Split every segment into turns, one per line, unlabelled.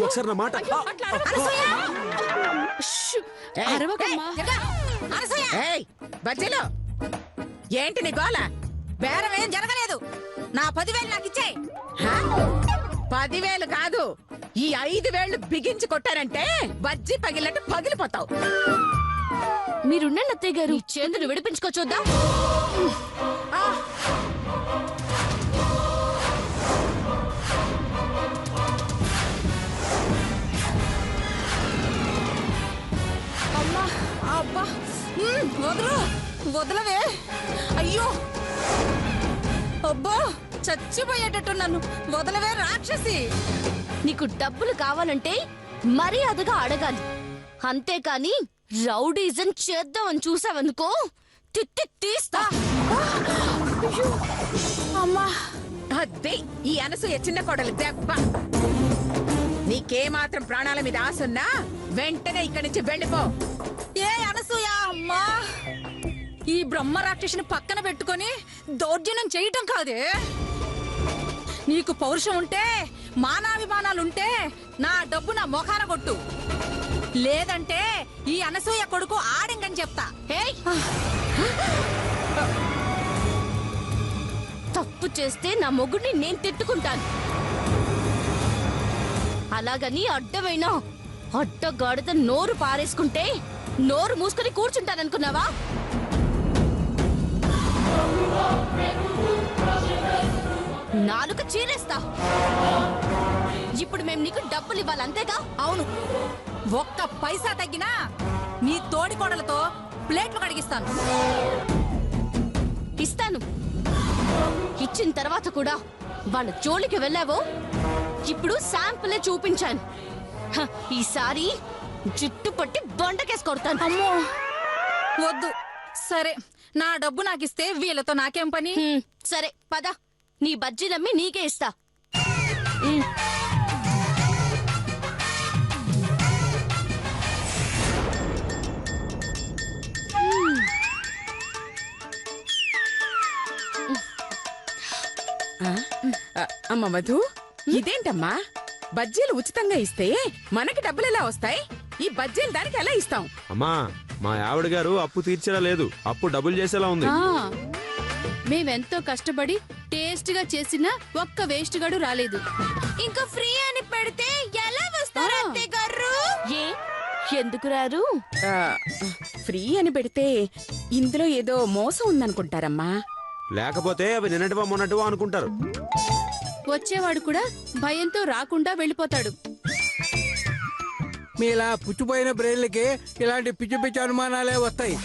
ఒకసారి నా మాట.
బజ్జీలు ఏంటి నీ గోల? బేరం ఏం జరగలేదు. నా 10,000 నాకు ఇచ్చేయ్. 10,000 కాదు, ఈ 5,000 బిగించి కొట్టారంటే బజ్జీ పగిలినట్టు పగిలిపోతావు.
మీరున్న అత్తయ్య గారు, చేతులు విడిపించుకో చూద్దాం.
అబ్బా, వదలు, వదలవే. అయ్యో, అబ్బా, చచ్చిపోయేటట్టున్నాను. వదలవే రాక్షసి.
నీకు డబ్బులు కావాలంటే మర్యాదగా అడగాలి, అంతేకాని రౌడీజం చేద్దామని చూసావనుకో తిట్టి తీస్తా.
అమ్మా, అదే ఈ అనసూయ చిన్న కోడలు దెబ్బ. నీకేమాత్రం ప్రాణాల మీద ఆసున్నా వెంటనే ఇక్కడి నుంచి వెళ్ళిపో. ఏ అనసూయ, అమ్మా, ఈ బ్రహ్మ రాక్షసిని పక్కన పెట్టుకొని దౌర్జన్యం చేయటం కాదే. నీకు పౌరుషం ఉంటే, మానాభిమానాలుంటే నా డబ్బు నా మొఖాన కొట్టు. లేదంటే ఈ అనసూయ కొడుకు ఆడింగని చెప్తా.
తప్పు చేస్తే నా మొగుడిని నేను తిట్టుకుంటాను, అలాగని అడ్డమైనా అడ్డగాడిద నోరు పారేసుకుంటే నోరు మూసుకొని కూర్చుంటాననుకున్నావా? నాలుక చీరేస్తా. ఇప్పుడు మేము నీకు డబ్బులు ఇవ్వాలి, అంతేగా?
అవును, ఒక్క పైసా తగ్గినా నీ తోడి కోడలతో ప్లేట్లు కడిగిస్తాను.
ఇస్తాను. ఇచ్చిన తర్వాత కూడా వాళ్ళ జోలికి వెళ్ళావో ఇప్పుడు శాంపులే చూపించాను. ఈసారి జుట్టు పట్టి బొండకేసి కొడతాను.
అమ్మో, వద్దు. సరే, నా డబ్బు నాకిస్తే వీళ్ళతో నాకేం పని?
సరే పద, నీ బజ్జీలమ్మి నీకే ఇస్తా.
అమ్మ మధు, ఇదేంటమ్మా? బజ్జీలు ఉచితంగా ఇస్తే మనకి డబ్బులు ఎలా వస్తాయి? ఈ బజ్జీలు దానికి ఎలా ఇస్తాం?
అమ్మా, మా ఆవిడ గారు అప్పు తీర్చేలా లేదు, అప్పు డబుల్ చేసేలా ఉంది.
మేమెంతో కష్టపడి టేస్ట్ గా చేసినా ఒక్క వేస్ట్ గడు రాలేదు.
ఇంకా ఫ్రీ అని పెడితే ఎలా వస్తారు అత్తయ్య గారు? ఎందుకు రారు?
ఫ్రీ అని పెడితే ఇందులో ఏదో మోసం ఉందనుకుంటారమ్మా.
లేకపోతే అవి నిన్నటివా మొన్నటివా అనుకుంటారు.
వచ్చేవాడు కూడా భయంతో రాకుండా వెళ్ళిపోతాడు.
మీలా పుచ్చిపోయిన బ్రెయిన్లకి ఇలాంటి పిచ్చి పిచ్చి అనుమానాలే వస్తాయి.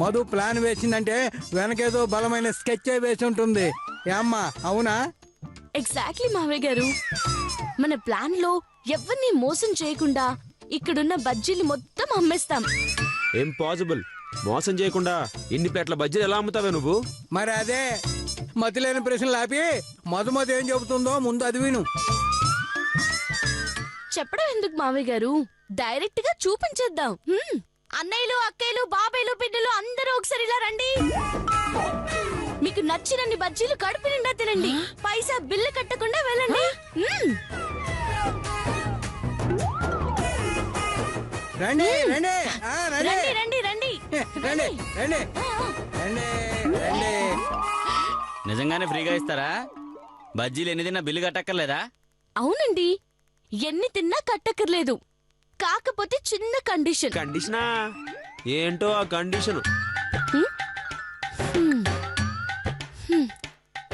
మధు ప్లాన్ వేసిందంటే వెనకేదో బలమైన స్కెచ్ వేసి ఉంటుంది. ఏమ్మా, అవునా?
ఎగ్జాక్ట్లీ మావయ్య గారు. మన ప్లాన్ లో ఎవరిని మోసం చేయకుండా ఇక్కడున్న బజ్జీలు మొత్తం అమ్మేస్తాం.
ఇంపాసిబుల్. మోసం చేయకుండా ఇన్ని ప్లేట్ల బజ్జీలు ఎలా అమ్ముతావే నువ్వు?
మరి అదే మతిలేని ప్రశ్నలు ఆపి మధుమతి ఏం చెబుతుందో ముందు అది విను.
చెప్పడం ఎందుకు మావయ్య గారు, డైరెక్ట్ గా చూపించేద్దాం. అన్నయ్యలు, అక్కయ్యలు, బాబాయ్లు, పిన్నలు అందరూ ఒకసారి ఇలా రండి. మీకు నచ్చినన్ని బజ్జీలు కడుపు నిండా తినండి, పైసా బిల్లు కట్టకుండా వెళ్ళండి.
రండి రండి
రండి రండి రండి
రండి రండి రండి రండి.
నిజంగానే ఫ్రీగా ఇస్తారా? బజ్జీలు ఎన్ని తిన్నా బిల్లు కట్టక్కర్లేదా?
అవునండి, ఎన్ని తిన్నా కట్టక్కర్లేదు. కాకపోతే చిన్న కండిషన్.
కండిషనా ఏంటో ఆ కండిషన్?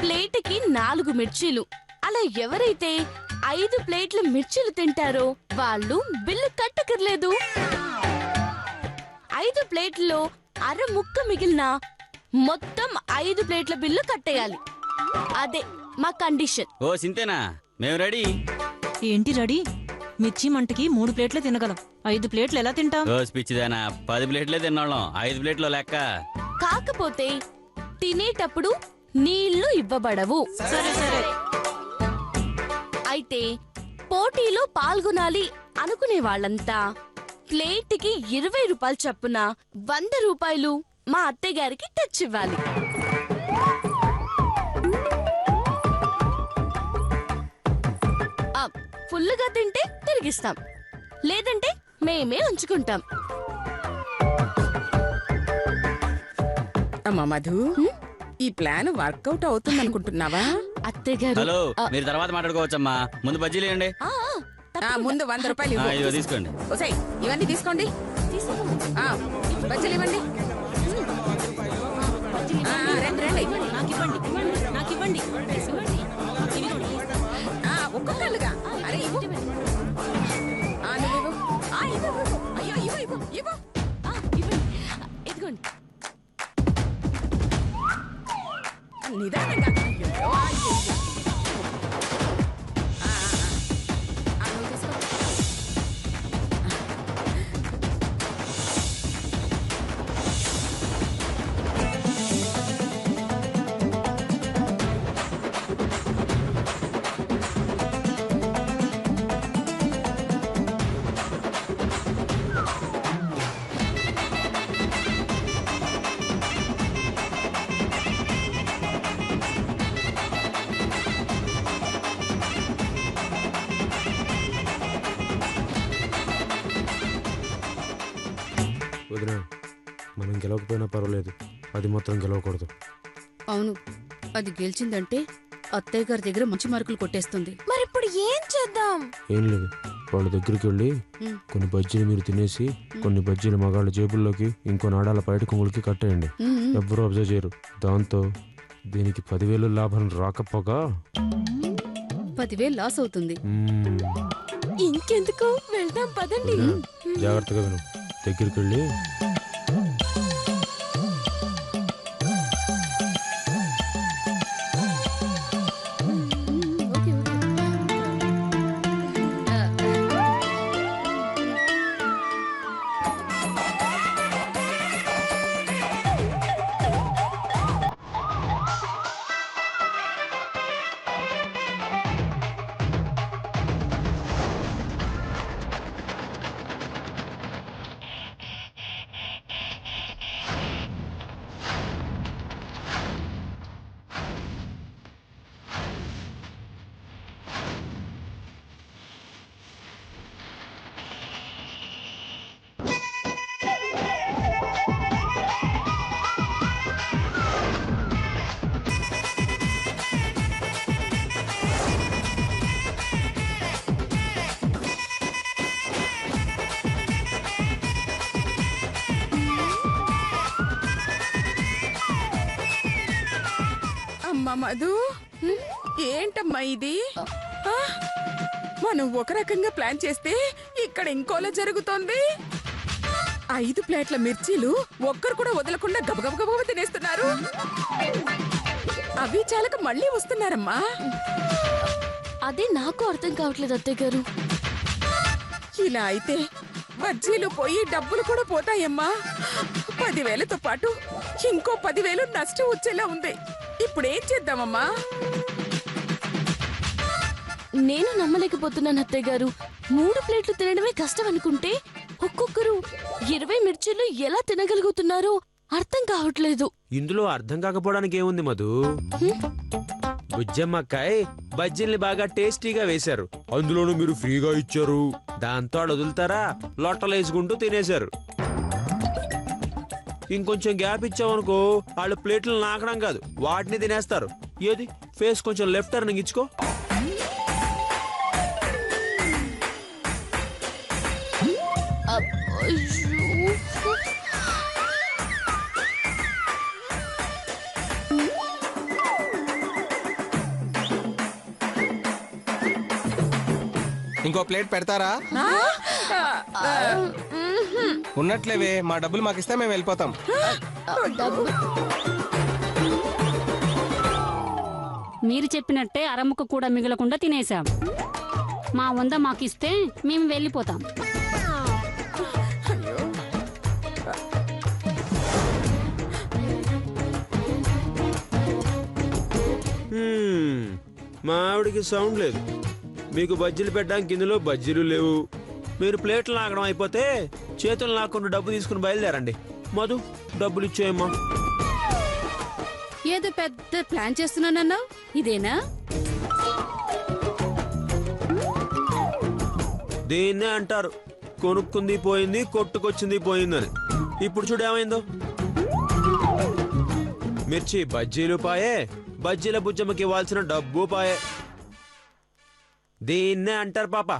ప్లేట్కి 4 మిర్చీలు. అలా ఎవరైతే 5 ప్లేట్ల మిర్చీలు తింటారో వాళ్ళు బిల్లు కట్టక్కర్లేదు. 5 ప్లేట్లలో అర ముక్క మిగిలిన మొత్తం 5 ప్లేట్ల బిల్లు కట్టేయాలి. అదే మా కండిషన్.
ఓ సింతేనా, మేము రెడీ.
ఏంటి రెడీ? మిర్చి మంటకి 3 ప్లేట్లే తినగలం, 5 ప్లేట్లు ఎలా తింటాం?
రోజు పిచ్చిదానా, 10 ప్లేట్లే తిన్నాళ్ళం, 5 ప్లేట్లో లెక్క.
కాకపోతే తినేటప్పుడు నీళ్లు ఇవ్వబడవు.
సరే సరే.
అయితే పోటీలో పాల్గొనాలి అనుకునే వాళ్ళంతా ప్లేట్కి 20 రూపాయలు చొప్పున 100 రూపాయలు మా అత్తయ్య గారికి తెచ్చివ్వాలి. ఫుల్లుగా తింటే తిరిగిస్తాం, లేదంటే మేమే ఉంచుకుంటాం.
అమ్మా మధు, ఈ ప్లాన్ వర్కౌట్ అవుతుంది అనుకుంటున్నావా?
అత్తయ్య గారు
హలో, మీరు తర్వాత మాట్లాడుకోవచ్చమ్మా. ముందు బజ్జీలు ఇవ్వండి.
ముందు 100 రూపాయలు ఇవ్వు.
ఇదిగో తీసుకోండి.
ఓసేయ్, ఇవన్నీ తీసుకోండి. బజ్జీలు ఇవ్వండి. రండి రండి. ఒక్కొక్కళ్ళుగా. అరే ఇవ్వు. నువ్వు ఇవ్వు. అయ్యో ఇవ్వు ఇవ్వు ఇవ్వు.
ఇదిగోండి.
నిదానంగా. అయ్యో, అయ్యో. నువ్వు తీసుకో.
వదినా, మనం గెలవకపోయినా పర్వాలేదు, అది మాత్రం గెలవకూడదు.
అవును, అది గెలిచిందంటే అత్తయ్య గారి దగ్గర మంచి మార్కులు కొట్టేస్తుంది.
మరి ఇప్పుడు ఏం చేద్దాం?
ఏం లేదు, వాళ్ళ దగ్గరికి వెళ్ళి కొన్ని బజ్జీలు మీరు తినేసి కొన్ని బజ్జీలు మగాళ్ళ జేబుల్లోకి ఇంకో నాడాల బయట కొంగులకి కట్టేయండి. ఎవ్వరూ అబ్జర్వ్ చేయరు. దాంతో దీనికి 10,000 లాభం రాకపోగా
10,000 లాస్ అవుతుంది.
ఇంకెందుకు, వెళ్దాం పదండి.
జాగ్రత్తగా విను. దగ్గరికి వెళ్ళి
అమ్మా మధు, ఏంటమ్మా ఇది? మనం ఒక రకంగా ప్లాన్ చేస్తే ఇక్కడ ఇంకోలా జరుగుతోంది. 5 ప్లేట్ల మిర్చీలు ఒక్కరు కూడా వదలకుండా గబగబగబ తినేస్తున్నారు. అవి చాలక మళ్ళీ వస్తున్నారమ్మా.
అదే నాకు అర్థం కావట్లేదు అత్తయ్య గారు.
ఇలా అయితే బజ్జీలు పోయి డబ్బులు కూడా పోతాయమ్మా. 10,000తో పాటు ఇంకో 10,000 నష్టం వచ్చేలా ఉంది. ఇప్పుడేం చేద్దామమ్మా?
నేను నమ్మలేకపోతున్నాను అత్తయ్య గారు. 3 ప్లేట్లు తినడమే కష్టం అనుకుంటే ఒక్కొక్కరు 20 మిర్చీలు ఎలా తినగలుగుతున్నారో అర్థం కావట్లేదు.
ఇందులో అర్థం కాకపోవడానికి ఏముంది మధు? బుజ్జమ్మక్కాయ్ బజ్జీల్ని బాగా టేస్టీగా వేశారు, అందులోనూ మీరు ఫ్రీగా ఇచ్చారు. దాంతో వాళ్ళు వదులుతారా? లొట్టలేసుకుంటూ తినేశారు. ఇంకొంచెం గ్యాప్ ఇచ్చామనుకో వాళ్ళు ప్లేట్లు నాకడం కాదు, వాటిని తినేస్తారు. ఏది ఫేస్ కొంచెం లెఫ్ట్ టర్నింగ్ ఇచ్చుకో.
ఇంకో ప్లేట్ పెడతారా? ఉన్నట్లేవే, మా డబ్బులు మాకు ఇస్తే మేము వెళ్ళిపోతాం.
మీరు చెప్పినట్టే అరముక్క కూడా మిగలకుండా తినేశాం. మా 100 మాకిస్తే మేము వెళ్ళిపోతాం.
మా ఆవిడికి సౌండ్ లేదు. మీకు బజ్జీలు పెట్టడానికి ఇందులో బజ్జీలు లేవు. మీరు ప్లేట్లు నాకడం అయిపోతే చేతులు నాకుండా డబ్బు తీసుకుని బయలుదేరండి. మధు డబ్బులు ఇచ్చేయమ్మా.
ఏదో పెద్ద ప్లాన్ చేస్తున్నానన్నావు, ఇదేనా?
దీన్నే అంటారు కొనుక్కుంది పోయింది, కొట్టుకొచ్చింది పోయిందని. ఇప్పుడు చూడేమైందో. మిర్చి బజ్జీలు పాయే, బజ్జీల బుజ్జమ్మకి ఇవ్వాల్సిన డబ్బు పాయే. దీన్నే అంటారు పాప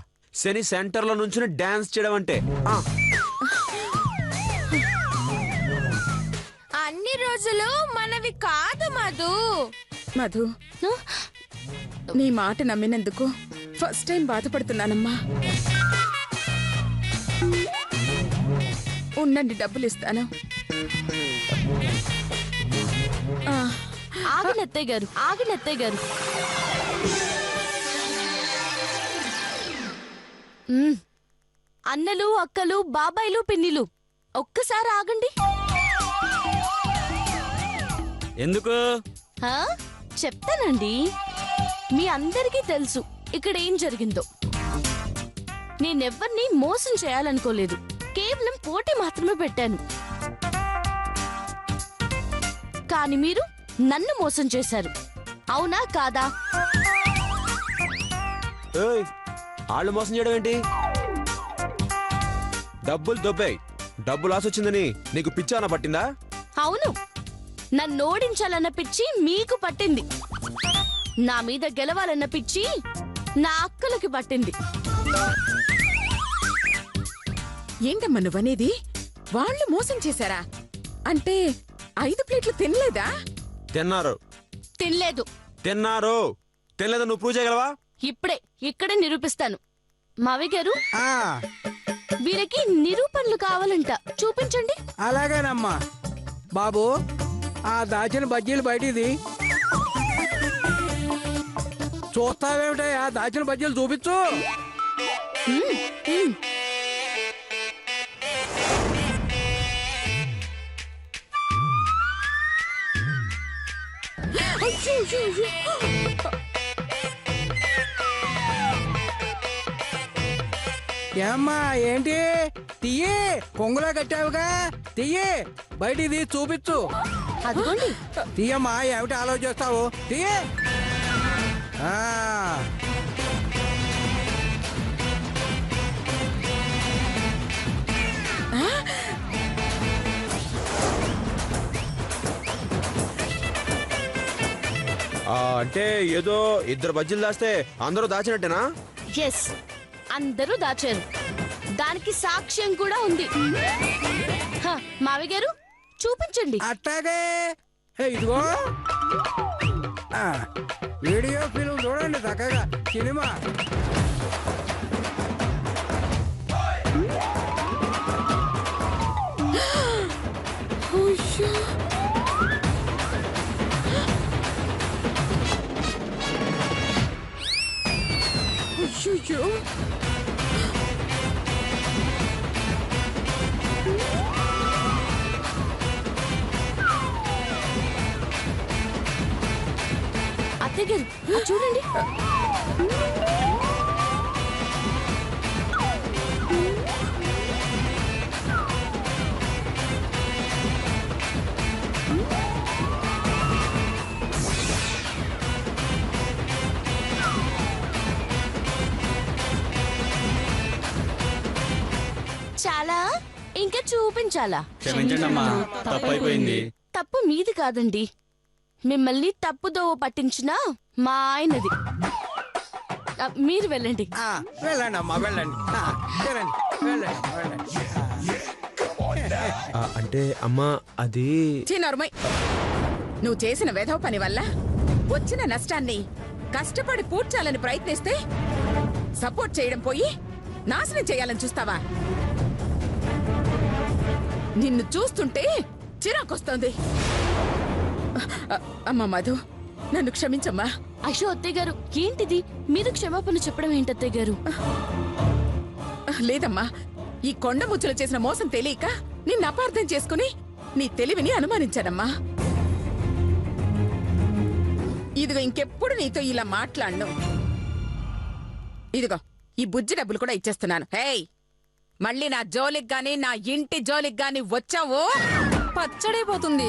శని సెంటర్లో నుంచి డాన్స్ చేయడం అంటే.
అన్ని రోజులు మనవి కాదు మధు.
మధు, నీ మాట నమ్మినందుకు ఫస్ట్ టైం బాధపడుతున్నానమ్మా. ఉండండి, డబ్బులు ఇస్తాను.
ఆగనత్తయ్య గారు, ఆగనత్తయ్య గారు. అన్నలు, అక్కలు, బాబాయిలు, పిన్నిలు, ఒక్కసారి ఆగండి.
ఎందుకు?
చెప్తానండి. మీ అందరికీ తెలుసు ఇక్కడ ఏం జరిగిందో. నేనెవ్వరినీ మోసం చేయాలనుకోలేదు, కేవలం పోటీ మాత్రమే పెట్టాను. కానీ మీరు నన్ను మోసం చేశారు, అవునా కాదా?
వాళ్ళు మోసం చేయడం ఏంటి? డబ్బులు దొబ్బాయి, డబ్బులు ఆసొచ్చిందని నీకు పిచ్చాన పట్టిందా?
అవును, నన్ను ఓడించాలన్న పిచ్చి మీకు పట్టింది. నా మీద గెలవాలన్న పిచ్చి నా అక్కలకి పట్టింది.
ఏంటమ్మా నువ్వనేది? వాళ్ళు మోసం చేశారా? అంటే 5 ప్లేట్లు తినలేదా?
తిన్నారు.
తినలేదు.
తిన్నారు. తినలేదు. నువ్వు ప్రూవ్ చేయగలవా?
ఇక్కడే నిరూపిస్తాను. మావయ్య గారు, వీరికి నిరూపణలు కావాలంట, చూపించండి.
అలాగేనమ్మా. బాబు, ఆ దాచిన బజ్జీలు బయటిది. చూస్తావేమిటా? దాచిన బజ్జీలు చూపించు. ఏమ్మా ఏంటి? తీయే, కొంగులా కట్టావుగా, తీయే, బయటిది చూపించు.
అదిగోండి.
తీయమ్మా, ఏమిటి ఆలోచిస్తావు? తీయే.
అంటే ఏదో 2 బజ్జీలు దాస్తే అందరూ దాచినట్టేనా?
ఎస్, అందరూ దాచారు. దానికి సాక్ష్యం కూడా ఉంది. మావయ్య గారు, చూపించండి.
అట్టాగే. ఇదిగో వీడియో ఫిల్మ్ చూడండి చక్కగా. సినిమా
అత్తయ్య గారు, చూడండి. చాలా ఇంకా చూపించాలా?
క్షమించండమ్మా, తప్పైపోయింది.
తప్పు మీది కాదండి, మిమ్మల్ని తప్పుదోవ పట్టించిన మా ఆయనది. మీరు వెళ్ళండి.
వెళ్ళండి అమ్మా, వెళ్ళండి.
అంటే అమ్మా అది
చిన్నరుమై, నువ్వు చేసిన వెధవ పని వల్ల వచ్చిన నష్టాన్ని కష్టపడి పూడ్చాలని ప్రయత్నిస్తే సపోర్ట్ చేయడం పోయి నాశనం చేయాలని చూస్తావా? నిన్ను చూస్తుంటే చిరాకొస్తోంది. అమ్మా మధు, నన్ను క్షమించమ్మా.
అయ్యో అత్తయ్య గారు, ఏంటిది? మీరు క్షమాపణ చెప్పడం ఏంటి అత్తయ్య గారు?
లేదమ్మా, ఈ కొండ ముచ్చులు చేసిన మోసం తెలియక నిన్ను అపార్థం చేసుకుని నీ తెలివిని అనుమానించానమ్మా. ఇదిగో ఇంకెప్పుడు నీతో ఇలా మాట్లాడను. ఇదిగో ఈ బుజ్జి డబ్బులు కూడా ఇచ్చేస్తున్నాను. హేయ్,
మళ్ళీ నా జోలికి గాని నా ఇంటి జోలికి గాని వచ్చావు పచ్చడైపోతుంది.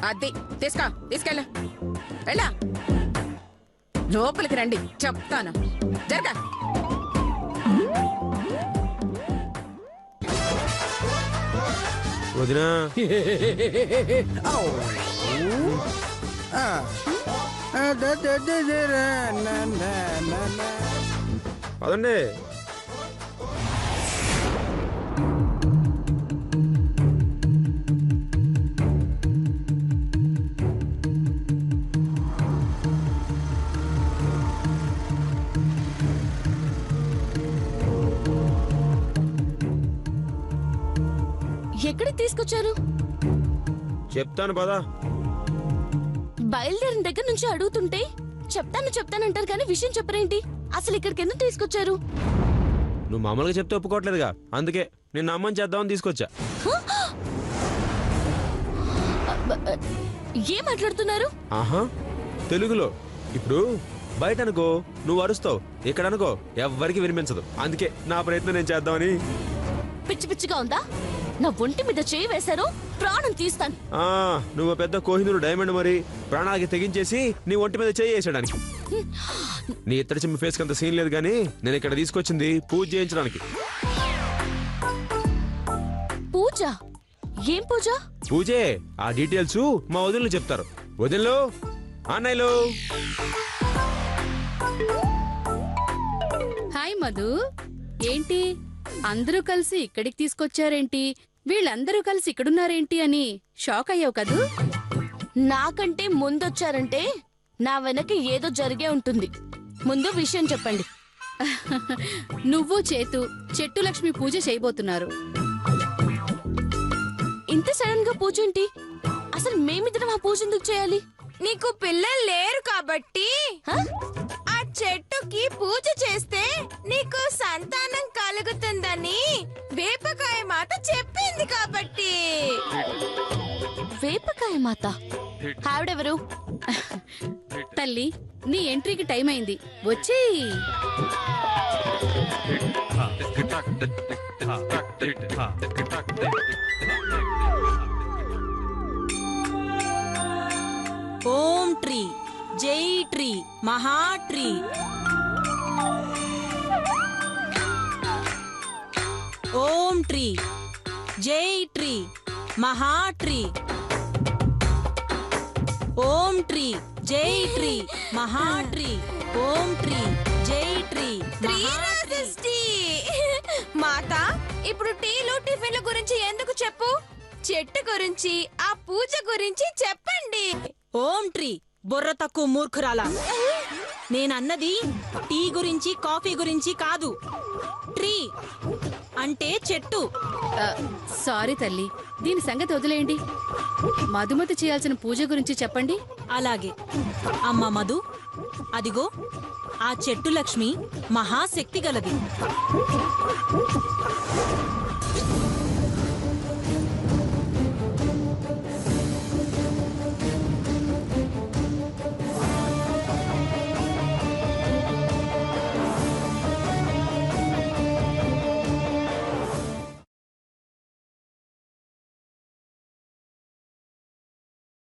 అది తీసుకెళ్ళ వెళ్ళా లోపలికి రండి చెప్తాను. జరగా
వదినా పదండి.
ఎక్కడికి తీసుకొచ్చారు?
చెప్తాను పదా.
బయలుదేరిన దగ్గర నుంచి అడుగుతుంటే చెప్తానంటారు కానీ విషయం చెప్పరేంటి? అసలు ఇక్కడికి ఎందుకు తీసుకొచ్చారు?
నువ్వు మామూలుగా చెప్తే ఒప్పుకోవట్లేదుగా, అందుకే నిన్ను అమ్మని చేద్దామని తీసుకొచ్చా.
ఏం మాట్లాడుతున్నారు?
ఆహా తెలుగులో. ఇప్పుడు బయట అనుకో నువ్వు అరుస్తావు, ఇక్కడ అనుకో ఎవ్వరికి వినిపించదు. అందుకే నా ప్రయత్నం నేను చేద్దామని.
పిచ్చి పిచ్చిగా ఉందా? నా ఒంటి మీద చేయి వేశారు, ప్రాణం తీస్తాను.
నువ్వు పెద్ద కోహినూరు డైమండ్, మరి ప్రాణాలకి తెగించేసి నీ ఒంటి మీద చేయి వేసడానికి. నీ ఇత్తడి చిమ్మ ఫేస్ అంత సీన్ లేదు, కానీ నేను ఇక్కడ తీసుకొచ్చింది పూజ చేయించడానికి.
పూజ? ఏం పూజ?
పూజే. ఆ డీటెయిల్స్ మా వదినలు చెప్తారు. వదినలు, అన్నయ్యలు.
హాయ్ మధు, ఏంటి అందరూ కలిసి ఇక్కడికి తీసుకొచ్చారేంటి? వీళ్ళందరూ కలిసి ఇక్కడున్నారేంటి అని షాక్ అయ్యావు కదూ?
నాకంటే ముందొచ్చారంటే నా వెనక ఏదో జరిగే ఉంటుంది. ముందు విషయం చెప్పండి.
నువ్వు చేతు చెట్టు లక్ష్మి పూజ చేయబోతున్నారు.
ఇంత సడన్ గా పూజ ఏంటి? అసలు మేమిద్దరం ఆ పూజ ఎందుకు చేయాలి?
నీకు పిల్లలు లేరు కాబట్టి ఆ చెట్టుకి పూజ చేస్తే నీకు సంతానం కలుగుతుందని వేపకాయ మాత చెప్పింది కాబట్టి.
వేపకాయ మాత? ఆవిడెవరు?
తల్లి, నీ ఎంట్రీకి టైం అయింది, వచ్చి.
ఓం ట్రీ, జై ట్రీ, మహాట్రీ. ఓం ట్రీ, జై ట్రీ, మహాట్రీ. ఓం ట్రీ, జై ట్రీ, మహాట్రీ. ఓం ట్రీ, జై ట్రీ,
మాత, ఇప్పుడు టీలు టిఫిన్ల గురించి ఎందుకు చెప్పు? చెట్టు గురించి, ఆ పూజ గురించి చెప్పండి.
ఓం ట్రీ, బుర్ర తక్కువ మూర్ఖురాలా. నేనన్నది టీ గురించి కాఫీ గురించి కాదు. ట్రీ అంటే చెట్టు.
సారీ తల్లి, దీని సంగతి వదిలేయండి. మధుమతి చేయాల్సిన పూజ గురించి చెప్పండి.
అలాగే అమ్మ మధు, అదిగో ఆ చెట్టు లక్ష్మి మహాశక్తి గలది.